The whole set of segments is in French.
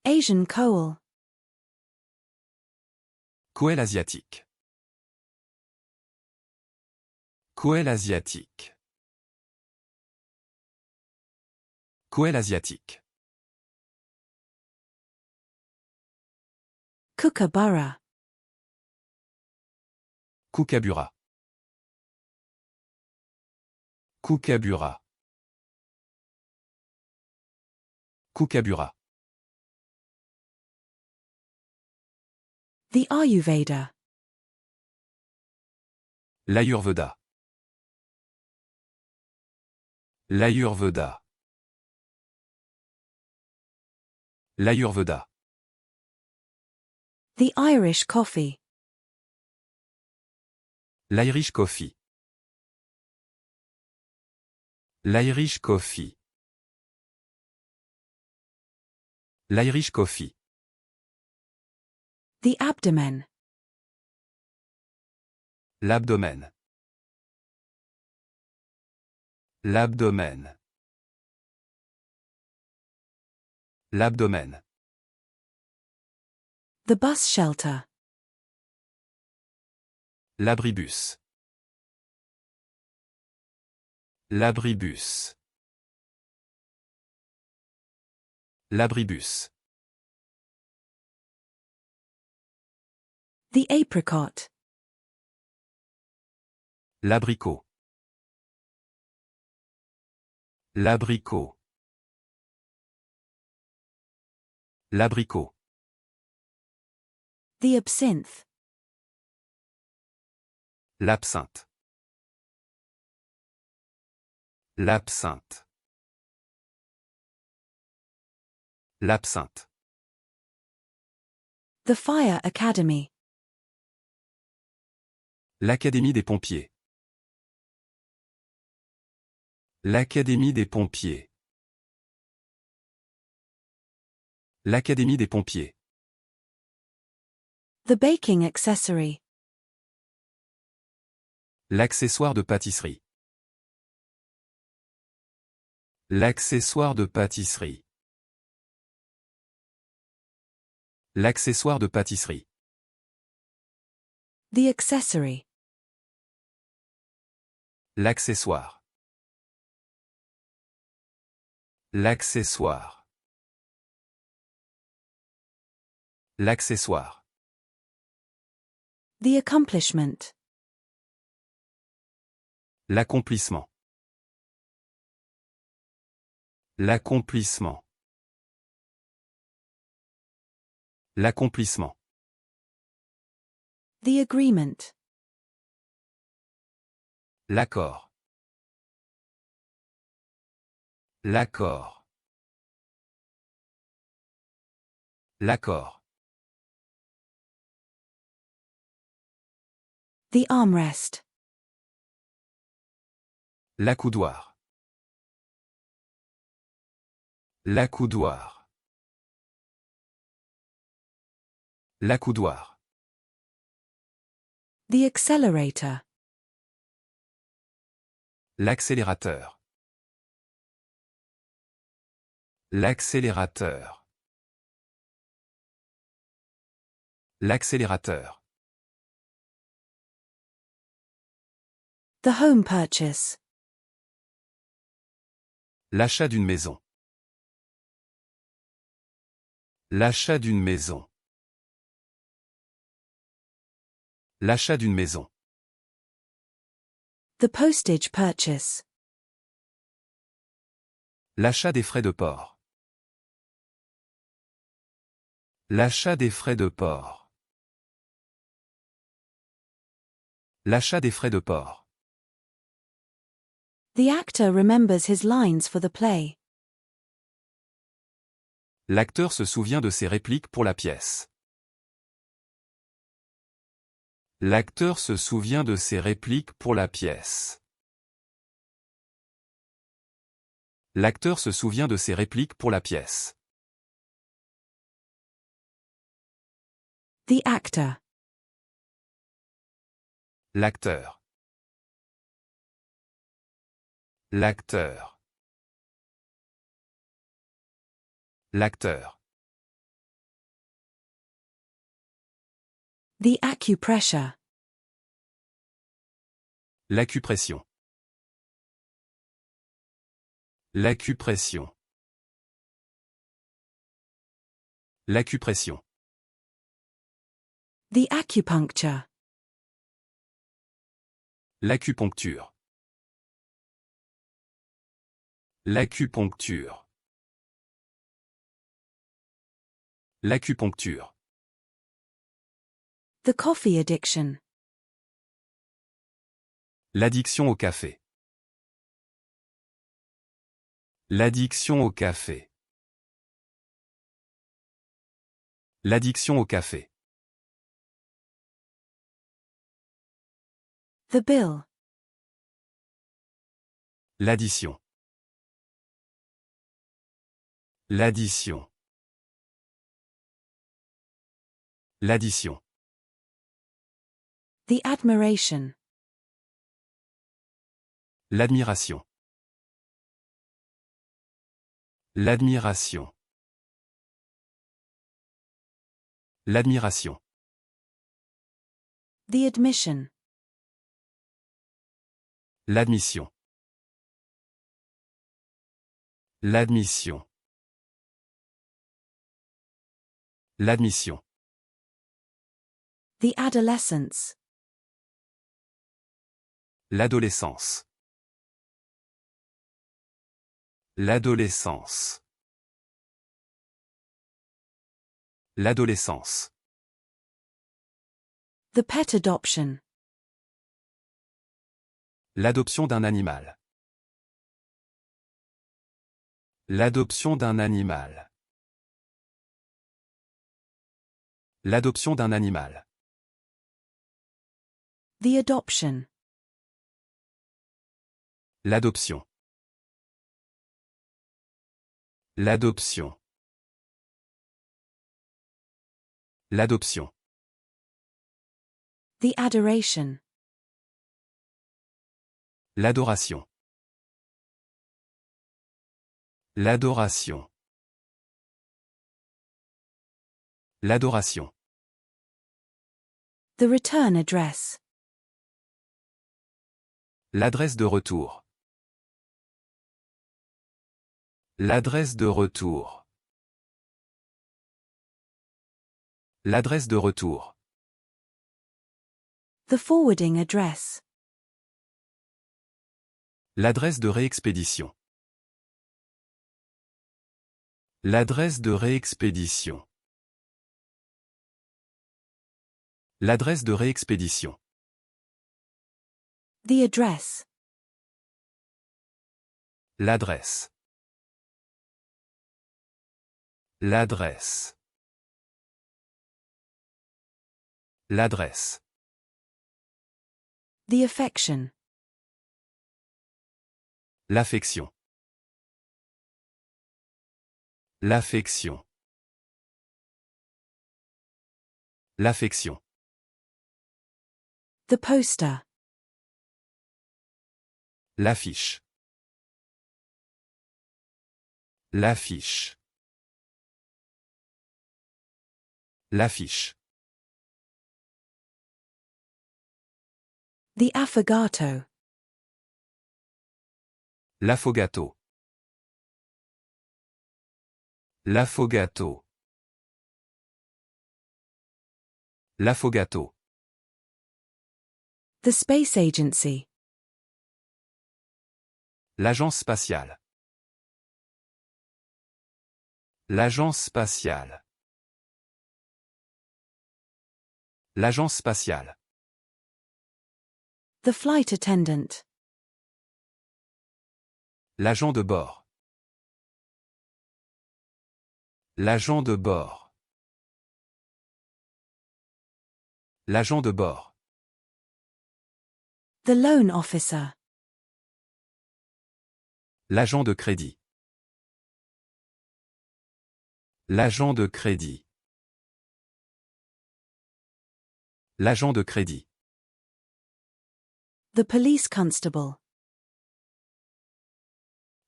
Asian coal. Koel asiatique. Koel asiatique. Koel asiatique. Kookaburra. Kookaburra. Kookaburra. Kookaburra. The Ayurveda. L'Ayurveda. L'Ayurveda. L'Ayurveda. The Irish coffee. L'Irish coffee. L'Irish coffee. L'Irish coffee. The abdomen. L'abdomen. L'abdomen. L'abdomen. The bus shelter. L'abribus. L'abribus. L'abribus. The apricot. L'abricot. L'abricot. L'abricot. The absinthe. L'absinthe. L'absinthe. L'absinthe. The fire academy. L'Académie des pompiers. L'Académie des pompiers. L'Académie des pompiers. The baking accessory. L'accessoire de pâtisserie. L'accessoire de pâtisserie. L'accessoire de pâtisserie. The accessory. L'accessoire. L'accessoire. L'accessoire. The accomplishment. L'accomplissement. L'accomplissement. L'accomplissement. The agreement. L'accord. L'accord. L'accord. The armrest. L'accoudoir. L'accoudoir. L'accoudoir. The accelerator. L'accélérateur. L'accélérateur. L'accélérateur. The home purchase. L'achat d'une maison. L'achat d'une maison. L'achat d'une maison. The postage purchase. L'achat des frais de port. L'achat des frais de port. L'achat des frais de port. The actor remembers his lines for the play. L'acteur se souvient de ses répliques pour la pièce. L'acteur se souvient de ses répliques pour la pièce. L'acteur se souvient de ses répliques pour la pièce. The actor. L'acteur. L'acteur. L'acteur. The acupressure. L'acupression. L'acupression. L'acupression. The acupuncture. L'acupuncture. L'acupuncture. L'acupuncture. The coffee addiction. L'addiction au café. L'addiction au café. L'addiction au café. The bill. L'addition. L'addition. L'addition. The admiration. L'admiration. L'admiration. L'admiration. The admission. L'admission. L'admission. L'admission. The adolescence. L'adolescence. L'adolescence. L'adolescence. The pet adoption. L'adoption d'un animal. L'adoption d'un animal. L'adoption d'un animal. The adoption. L'adoption. L'adoption. L'adoption. The adoration. L'adoration. L'adoration. L'adoration. The return address. L'adresse de retour. L'adresse de retour. L'adresse de retour. The forwarding address. L'adresse de réexpédition. L'adresse de réexpédition. L'adresse de réexpédition. The address. L'adresse. L'adresse. L'adresse. The affection. L'affection. L'affection. L'affection. The poster. L'affiche. L'affiche. L'affiche. The affogato. L'affogato. L'affogato. L'affogato. The space agency. L'agence spatiale. L'agence spatiale. L'agence spatiale. The flight attendant. L'agent de bord. L'agent de bord. L'agent de bord. The loan officer. L'agent de crédit. L'agent de crédit. L'agent de crédit. The police constable.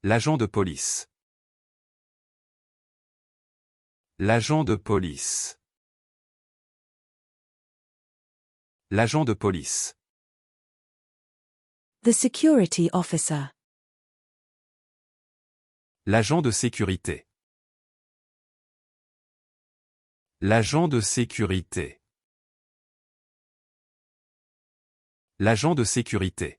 L'agent de police. L'agent de police. L'agent de police. The security officer. L'agent de sécurité. L'agent de sécurité. L'agent de sécurité.